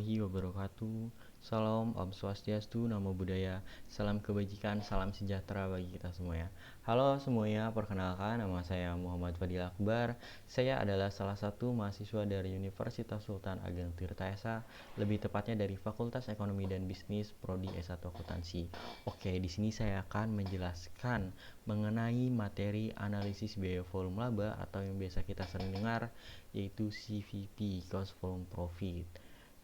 warahmatullahi wabarakatuh. Salam, Om Swastiastu, Namo Buddhaya. Salam kebajikan, salam sejahtera bagi kita semua ya. Halo semuanya, perkenalkan nama saya Muhammad Fadil Akbar. Saya adalah salah satu mahasiswa dari Universitas Sultan Ageng Tirtaesa, lebih tepatnya dari Fakultas Ekonomi dan Bisnis Prodi S1 Akuntansi. Oke, di sini saya akan menjelaskan mengenai materi analisis biaya volume laba atau yang biasa kita sering dengar, yaitu CVP, Cost Volume Profit.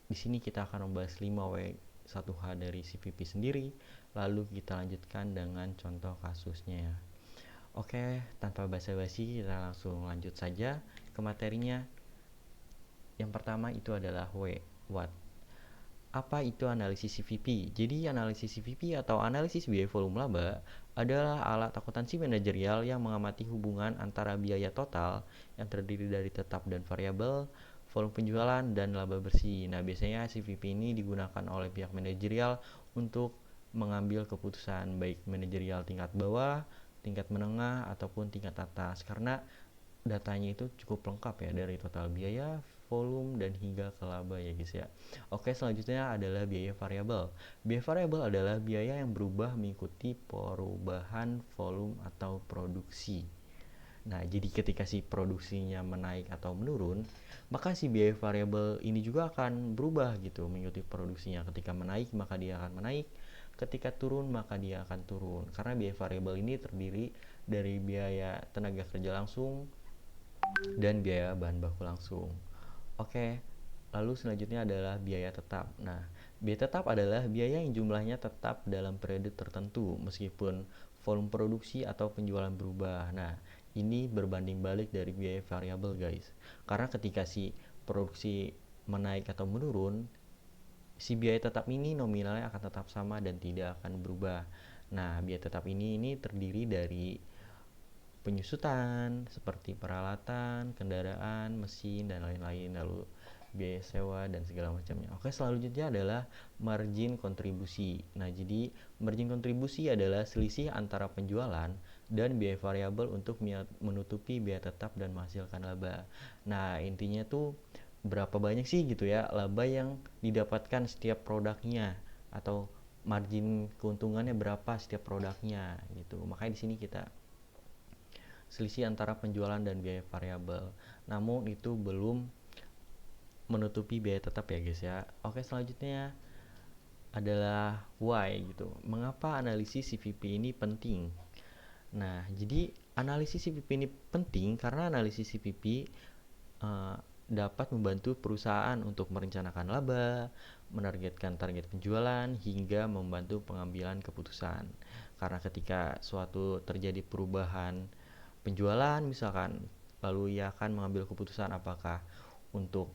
Di sini kita akan membahas 5W1H dari CVP sendiri, lalu kita lanjutkan dengan contoh kasusnya. Oke, tanpa basa-basi kita langsung lanjut saja ke materinya. Yang pertama itu adalah what. Apa itu analisis CVP? Jadi analisis CVP atau analisis biaya volume laba adalah alat akuntansi manajerial yang mengamati hubungan antara biaya total yang terdiri dari tetap dan variabel, volume penjualan, dan laba bersih. Nah, biasanya CVP ini digunakan oleh pihak manajerial untuk mengambil keputusan baik manajerial tingkat bawah, tingkat menengah, ataupun tingkat atas, karena datanya itu cukup lengkap ya, dari total biaya, volume, dan hingga ke laba ya guys ya. Oke, selanjutnya adalah biaya variabel. Biaya variabel adalah biaya yang berubah mengikuti perubahan volume atau produksi. Nah, jadi ketika si produksinya menaik atau menurun, maka si biaya variabel ini juga akan berubah gitu mengikuti produksinya. Ketika menaik, maka dia akan menaik. Ketika turun, maka dia akan turun. Karena biaya variabel ini terdiri dari biaya tenaga kerja langsung dan biaya bahan baku langsung. Oke, lalu selanjutnya adalah biaya tetap. Nah, biaya tetap adalah biaya yang jumlahnya tetap dalam periode tertentu meskipun volume produksi atau penjualan berubah. Nah, ini berbanding balik dari biaya variabel guys. Karena ketika si produksi menaik atau menurun, si biaya tetap ini nominalnya akan tetap sama dan tidak akan berubah. Nah, biaya tetap ini terdiri dari penyusutan seperti peralatan, kendaraan, mesin, dan lain-lain, lalu biaya sewa dan segala macamnya. Oke, selanjutnya adalah margin kontribusi. Nah, jadi margin kontribusi adalah selisih antara penjualan dan biaya variabel untuk menutupi biaya tetap dan menghasilkan laba. Nah, intinya tuh berapa banyak sih gitu ya laba yang didapatkan setiap produknya, atau margin keuntungannya berapa setiap produknya gitu. Makanya di sini kita selisih antara penjualan dan biaya variabel. Namun itu belum menutupi biaya tetap ya guys ya. Oke, selanjutnya adalah why gitu. Mengapa analisis CVP ini penting? Nah, jadi analisis CVP ini penting karena analisis CVP dapat membantu perusahaan untuk merencanakan laba, menargetkan target penjualan, hingga membantu pengambilan keputusan. Karena ketika suatu terjadi perubahan penjualan misalkan, lalu ia akan mengambil keputusan apakah untuk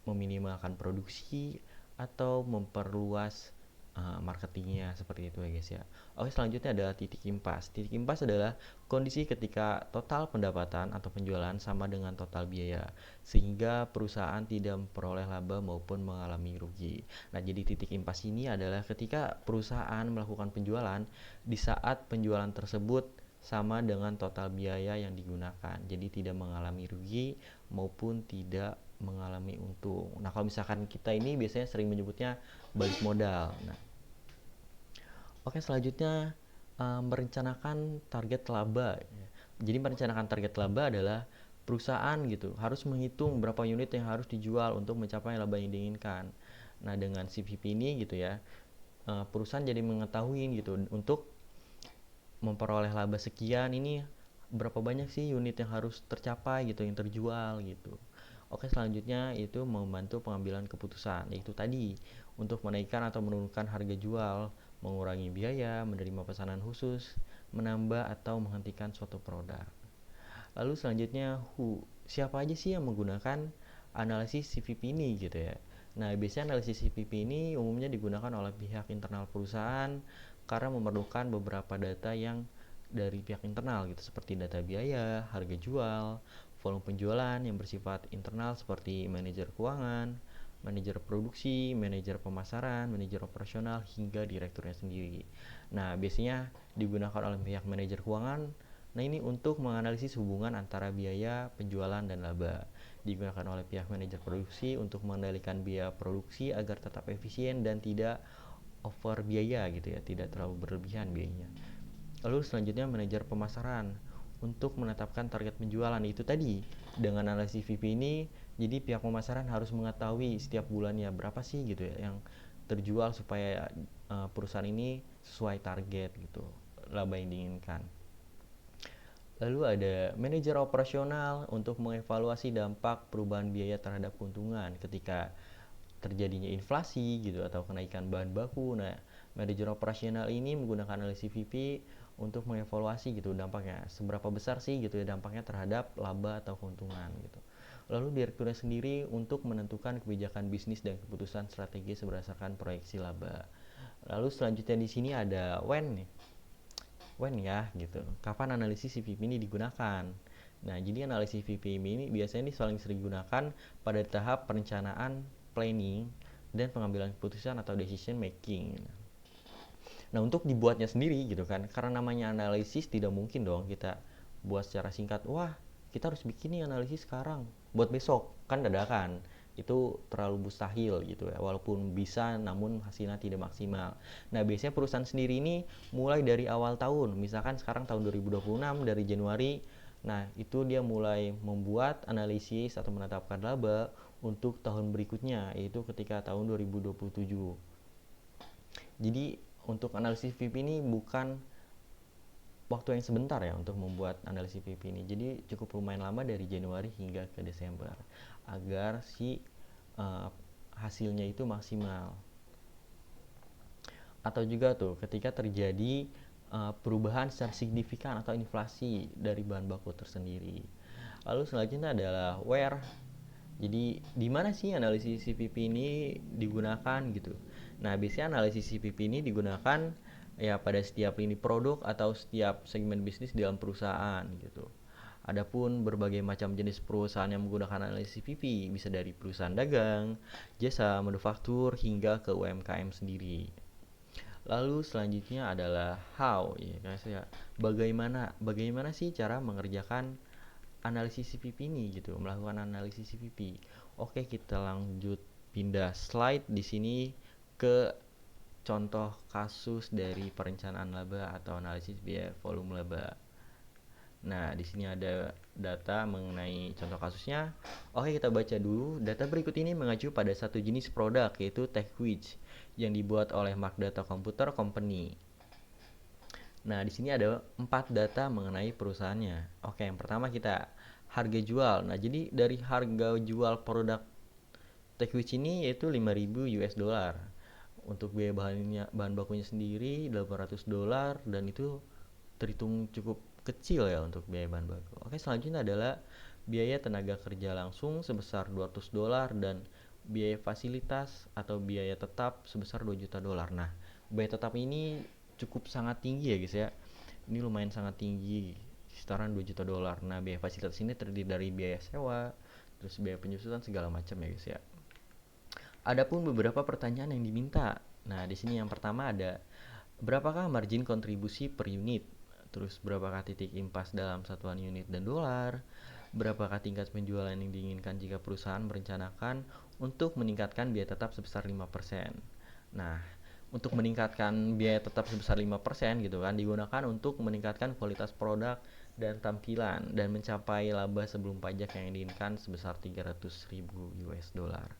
meminimalkan produksi atau memperluas marketingnya, seperti itu ya guys ya. Oke, selanjutnya adalah titik impas. Titik impas adalah kondisi ketika total pendapatan atau penjualan sama dengan total biaya, sehingga perusahaan tidak memperoleh laba maupun mengalami rugi. Nah, jadi titik impas ini adalah ketika perusahaan melakukan penjualan di saat penjualan tersebut sama dengan total biaya yang digunakan, jadi tidak mengalami rugi maupun tidak mengalami untung. Nah, kalau misalkan kita ini biasanya sering menyebutnya balik modal. Nah, oke, selanjutnya merencanakan target laba. Jadi merencanakan target laba adalah perusahaan gitu harus menghitung berapa unit yang harus dijual untuk mencapai laba yang diinginkan. Nah, dengan CVP ini gitu ya, perusahaan jadi mengetahui gitu untuk memperoleh laba sekian ini berapa banyak sih unit yang harus tercapai gitu, yang terjual gitu. Oke, selanjutnya itu membantu pengambilan keputusan, yaitu tadi untuk menaikkan atau menurunkan harga jual, mengurangi biaya, menerima pesanan khusus, menambah atau menghentikan suatu produk. Lalu selanjutnya siapa aja sih yang menggunakan analisis CVP ini gitu ya. Nah, biasanya analisis CVP ini umumnya digunakan oleh pihak internal perusahaan karena memerlukan beberapa data yang dari pihak internal gitu, seperti data biaya, harga jual, volume penjualan yang bersifat internal seperti manajer keuangan, manajer produksi, manajer pemasaran, manajer operasional, hingga direkturnya sendiri. Nah, biasanya digunakan oleh pihak manajer keuangan. Nah, ini untuk menganalisis hubungan antara biaya, penjualan, dan laba. digunakan oleh pihak manajer produksi untuk mengendalikan biaya produksi agar tetap efisien dan tidak over biaya gitu ya, tidak terlalu berlebihan biayanya. Lalu selanjutnya manajer pemasaran untuk menetapkan target penjualan. Itu tadi dengan analisis VP ini, jadi pihak pemasaran harus mengetahui setiap bulannya berapa sih gitu ya yang terjual supaya perusahaan ini sesuai target gitu, laba yang diinginkan. Lalu ada manajer operasional untuk mengevaluasi dampak perubahan biaya terhadap keuntungan ketika terjadinya inflasi gitu atau kenaikan bahan baku. Nah, manajer operasional ini menggunakan analisis VP untuk mengevaluasi gitu dampaknya. Seberapa besar sih gitu ya dampaknya terhadap laba atau keuntungan gitu. Lalu direkturnya sendiri untuk menentukan kebijakan bisnis dan keputusan strategis berdasarkan proyeksi laba. Lalu selanjutnya di sini ada when nih. When ya gitu. Kapan analisis VP ini digunakan? Nah, jadi analisis VP ini biasanya paling sering digunakan pada tahap perencanaan, planning, dan pengambilan keputusan atau decision making. Nah, untuk dibuatnya sendiri gitu kan, karena namanya analisis tidak mungkin dong kita buat secara singkat. Wah, kita harus bikin nih analisis sekarang, buat besok, kan dadakan. Itu terlalu mustahil gitu ya, walaupun bisa namun hasilnya tidak maksimal. Nah, biasanya perusahaan sendiri ini mulai dari awal tahun, misalkan sekarang tahun 2026 dari Januari. Nah, itu dia mulai membuat analisis atau menetapkan laba untuk tahun berikutnya, yaitu ketika tahun 2027. Jadi untuk analisis VP ini bukan waktu yang sebentar ya untuk membuat analisis VP ini. Jadi cukup lumayan lama dari Januari hingga ke Desember agar si hasilnya itu maksimal. Atau juga tuh ketika terjadi perubahan secara signifikan atau inflasi dari bahan baku tersendiri. Lalu selanjutnya adalah where. Jadi di mana sih analisis CPP ini digunakan gitu? Nah, biasanya analisis CPP ini digunakan ya pada setiap lini produk atau setiap segmen bisnis dalam perusahaan gitu. Adapun berbagai macam jenis perusahaan yang menggunakan analisis CPP bisa dari perusahaan dagang, jasa, manufaktur hingga ke UMKM sendiri. Lalu selanjutnya adalah how ya guys ya. Bagaimana sih cara mengerjakan analisis CPP ini gitu, melakukan analisis CPP. Oke, kita lanjut pindah slide di sini ke contoh kasus dari perencanaan laba atau analisis biaya volume laba. Nah, di sini ada data mengenai contoh kasusnya. Oke, kita baca dulu. Data berikut ini mengacu pada satu jenis produk yaitu TechWitch yang dibuat oleh Mark Data Computer Company. Nah, di sini ada 4 data mengenai perusahaannya. Oke, yang pertama kita harga jual. Nah, jadi dari harga jual produk TechWitch ini yaitu 5.000 US dollar. Untuk biaya bahan bakunya sendiri 800 dolar dan itu terhitung cukup kecil ya untuk biaya bahan baku. Oke, selanjutnya adalah biaya tenaga kerja langsung sebesar 200 dolar dan biaya fasilitas atau biaya tetap sebesar 2 juta dolar. Nah, biaya tetap ini cukup sangat tinggi ya guys ya. Ini lumayan sangat tinggi, sekitaran 2 juta dolar. Nah, biaya fasilitas ini terdiri dari biaya sewa, terus biaya penyusutan segala macam ya guys ya. Adapun beberapa pertanyaan yang diminta. Nah, di sini yang pertama ada berapakah margin kontribusi per unit? Terus berapakah titik impas dalam satuan unit dan dolar? Berapakah tingkat penjualan yang diinginkan jika perusahaan merencanakan untuk meningkatkan biaya tetap sebesar 5%? Nah, untuk meningkatkan biaya tetap sebesar 5% gitu kan digunakan untuk meningkatkan kualitas produk dan tampilan dan mencapai laba sebelum pajak yang diinginkan sebesar 300.000 US dollar.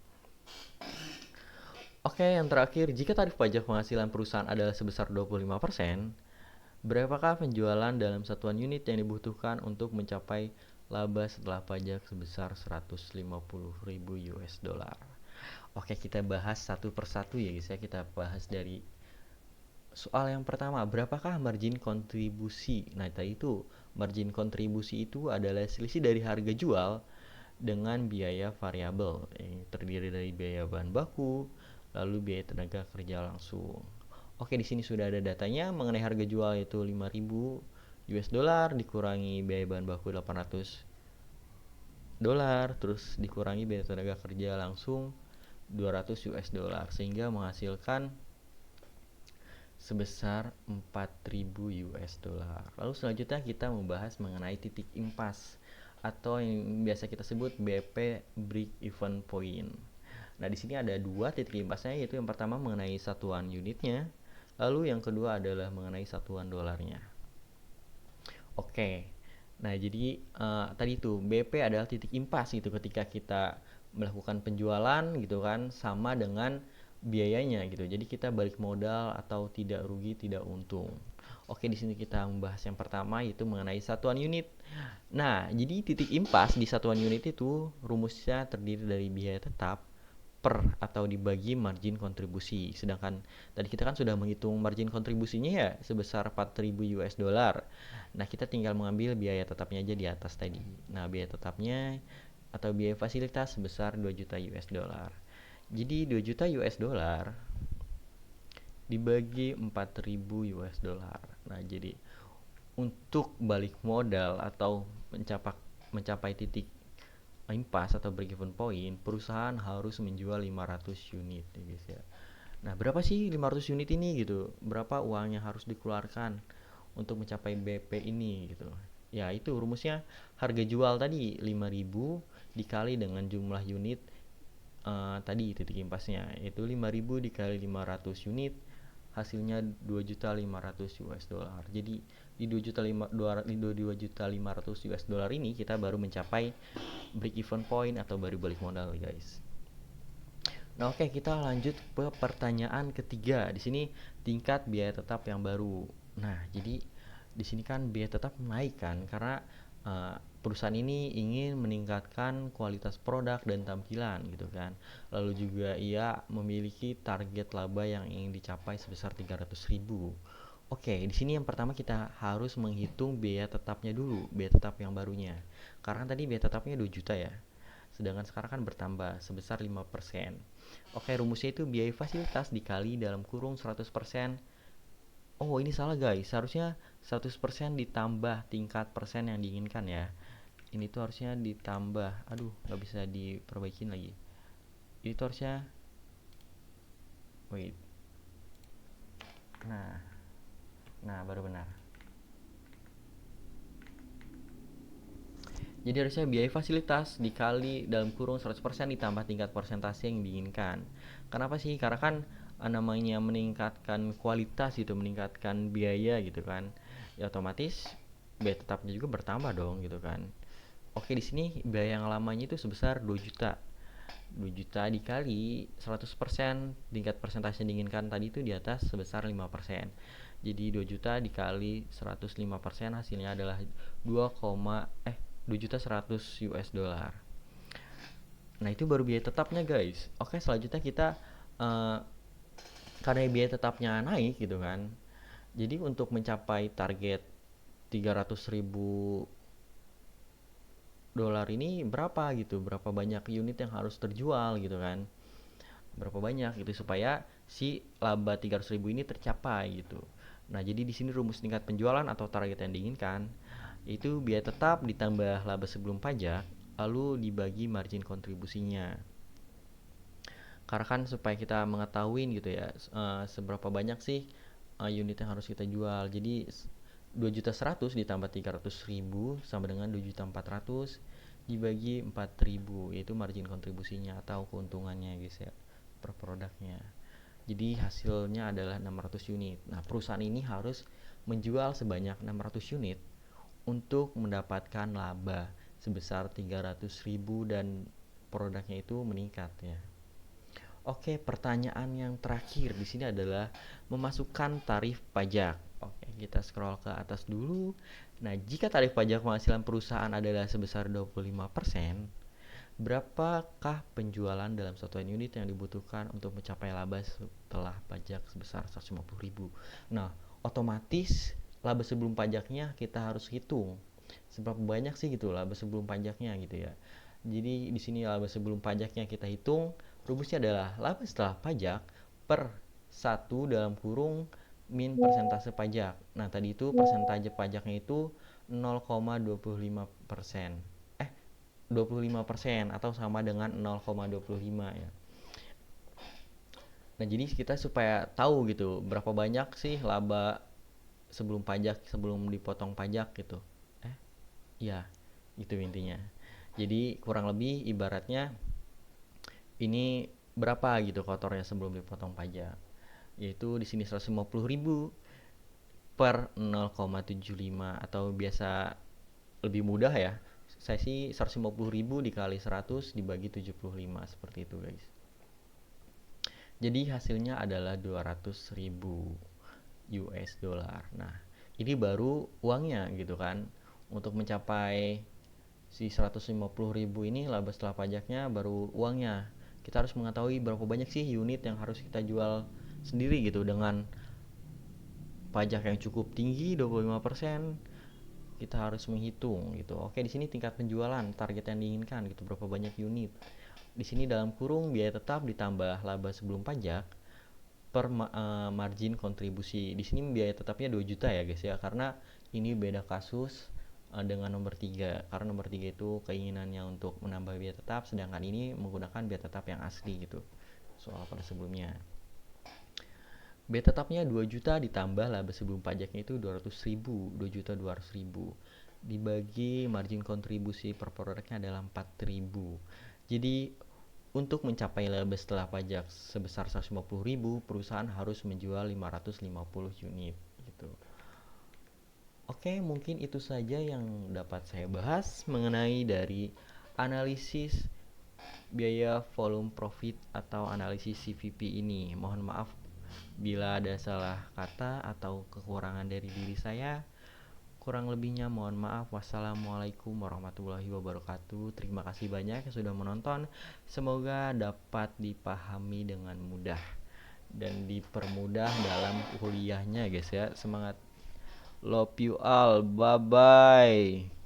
Oke, yang terakhir, jika tarif pajak penghasilan perusahaan adalah sebesar 25%, berapakah penjualan dalam satuan unit yang dibutuhkan untuk mencapai laba setelah pajak sebesar 150.000 US dollar? Oke, kita bahas satu persatu ya guys ya. Kita bahas dari soal yang pertama, berapakah margin kontribusi? Nah, tadi itu margin kontribusi itu adalah selisih dari harga jual dengan biaya variabel yang terdiri dari biaya bahan baku, lalu biaya tenaga kerja langsung. Oke, di sini sudah ada datanya mengenai harga jual yaitu 5.000 US dollar dikurangi biaya bahan baku 800 dolar, terus dikurangi biaya tenaga kerja langsung 200 US dollar sehingga menghasilkan sebesar 4.000 US dollar. Lalu selanjutnya kita membahas mengenai titik impas atau yang biasa kita sebut BP break even point. Nah, di sini ada dua titik impasnya, yaitu yang pertama mengenai satuan unitnya, lalu yang kedua adalah mengenai satuan dolarnya. Oke. Nah, jadi tadi itu BP adalah titik impas gitu ketika kita melakukan penjualan gitu kan, sama dengan biayanya gitu. Jadi kita balik modal atau tidak rugi, tidak untung. Oke, di sini kita membahas yang pertama, yaitu mengenai satuan unit. Nah, jadi titik impas di satuan unit itu rumusnya terdiri dari biaya tetap per atau dibagi margin kontribusi. Sedangkan tadi kita kan sudah menghitung margin kontribusinya ya sebesar 4.000 US dollar. Nah, kita tinggal mengambil biaya tetapnya aja di atas tadi. Nah, biaya tetapnya atau biaya fasilitas sebesar 2 juta US dollar. Jadi 2 juta US dollar dibagi 4.000 US dollar. Nah, jadi untuk balik modal atau mencapai titik impas atau break even point, perusahaan harus menjual 500 unit ya guys ya. Nah, berapa sih 500 unit ini gitu? Berapa uang yang harus dikeluarkan untuk mencapai BP ini gitu? Ya, itu rumusnya harga jual tadi 5.000 dikali dengan jumlah unit tadi titik impasnya, yaitu 5.000 dikali 500 unit, hasilnya 2.500 US dollar. Jadi di 2.500 US dollar ini kita baru mencapai break even point atau baru balik modal guys. Nah, oke, kita lanjut ke pertanyaan ketiga. Di sini tingkat biaya tetap yang baru. Nah, jadi di sini kan biaya tetap naik kan karena perusahaan ini ingin meningkatkan kualitas produk dan tampilan gitu kan. Lalu juga ia memiliki target laba yang ingin dicapai sebesar 300.000. Oke, di sini yang pertama kita harus menghitung biaya tetapnya dulu, biaya tetap yang barunya. Karena tadi biaya tetapnya 2 juta ya. Sedangkan sekarang kan bertambah sebesar 5%. Oke, rumusnya itu biaya fasilitas dikali dalam kurung 100%. Oh, ini salah guys. Seharusnya 100% ditambah tingkat persen yang diinginkan ya. Ini tuh harusnya ditambah. Aduh, nggak bisa diperbaikin lagi. Ini tuh harusnya wait. Nah, baru benar. Jadi harusnya biaya fasilitas dikali dalam kurung 100% ditambah tingkat persentase yang diinginkan. Kenapa sih? Karena kan namanya meningkatkan kualitas gitu, meningkatkan biaya gitu kan. Ya otomatis biaya tetapnya juga bertambah dong gitu kan. Oke, di sini biaya yang lamanya itu sebesar 2 juta. 2 juta dikali 100% tingkat persentase yang diinginkan tadi itu di atas sebesar 5%. Jadi 2 juta dikali 105% hasilnya adalah 2, 2 juta 100 US dollar. Nah, itu baru biaya tetapnya guys. Oke, selanjutnya kita uh, karena biaya tetapnya naik gitu kan. Jadi untuk mencapai target 300.000 dolar ini berapa gitu, berapa banyak unit yang harus terjual gitu kan, berapa banyak gitu supaya si laba 300.000 ini tercapai gitu. Nah, jadi di sini rumus tingkat penjualan atau target yang diinginkan itu biaya tetap ditambah laba sebelum pajak lalu dibagi margin kontribusinya. Karena kan supaya kita mengetahui gitu ya seberapa banyak sih unit yang harus kita jual. Jadi 2.100.000 ditambah 300.000 sama dengan 2.400.000 dibagi 4.000, yaitu margin kontribusinya atau keuntungannya guys ya per produknya. Jadi hasilnya adalah 600 unit. Nah, perusahaan ini harus menjual sebanyak 600 unit untuk mendapatkan laba sebesar 300.000 dan produknya itu meningkat ya. Oke, pertanyaan yang terakhir di sini adalah memasukkan tarif pajak. Oke, kita scroll ke atas dulu. Nah, jika tarif pajak penghasilan perusahaan adalah sebesar 25%, berapakah penjualan dalam satuan unit yang dibutuhkan untuk mencapai laba setelah pajak sebesar 150.000? Nah, otomatis laba sebelum pajaknya kita harus hitung. Seberapa banyak sih gitu laba sebelum pajaknya gitu ya. Jadi di sini laba sebelum pajaknya kita hitung, rumusnya adalah laba setelah pajak per 1 dalam kurung min persentase pajak. Nah, tadi itu persentase pajaknya itu 0,25%. 25% atau sama dengan 0,25 ya. Nah, jadi kita supaya tahu gitu berapa banyak sih laba sebelum pajak, sebelum dipotong pajak gitu. Iya. Itu intinya. Jadi kurang lebih ibaratnya ini berapa gitu kotornya sebelum dipotong pajak. Yaitu di sini 150.000 per 0,75 atau biasa lebih mudah ya. Saya sih 150.000 dikali 100 dibagi 75 seperti itu guys. Jadi hasilnya adalah 200.000 US dollar. Nah, ini baru uangnya gitu kan. Untuk mencapai si 150.000 ini laba setelah pajaknya baru uangnya. Kita harus mengetahui berapa banyak sih unit yang harus kita jual sendiri gitu dengan pajak yang cukup tinggi 25%. Kita harus menghitung gitu. Oke, di sini tingkat penjualan, target yang diinginkan gitu, berapa banyak unit. Di sini dalam kurung biaya tetap ditambah laba sebelum pajak per margin kontribusi. Di sini biaya tetapnya 2 juta ya guys ya, karena ini beda kasus dengan nomor 3. Karena nomor 3 itu keinginannya untuk menambah biaya tetap, sedangkan ini menggunakan biaya tetap yang asli gitu. Soal pada sebelumnya. Biaya tetapnya 2 juta ditambah laba sebelum pajaknya itu 200.000, 2.200.000. Dibagi margin kontribusi per produknya adalah 4.000. Jadi untuk mencapai laba setelah pajak sebesar 150.000, perusahaan harus menjual 550 unit gitu. Oke, mungkin itu saja yang dapat saya bahas mengenai dari analisis biaya volume profit atau analisis CVP ini. Mohon maaf bila ada salah kata atau kekurangan dari diri saya. Kurang lebihnya mohon maaf. Wassalamualaikum warahmatullahi wabarakatuh. Terima kasih banyak yang sudah menonton. Semoga dapat dipahami dengan mudah dan dipermudah dalam kuliahnya guys ya. Semangat. Love you all. Bye bye.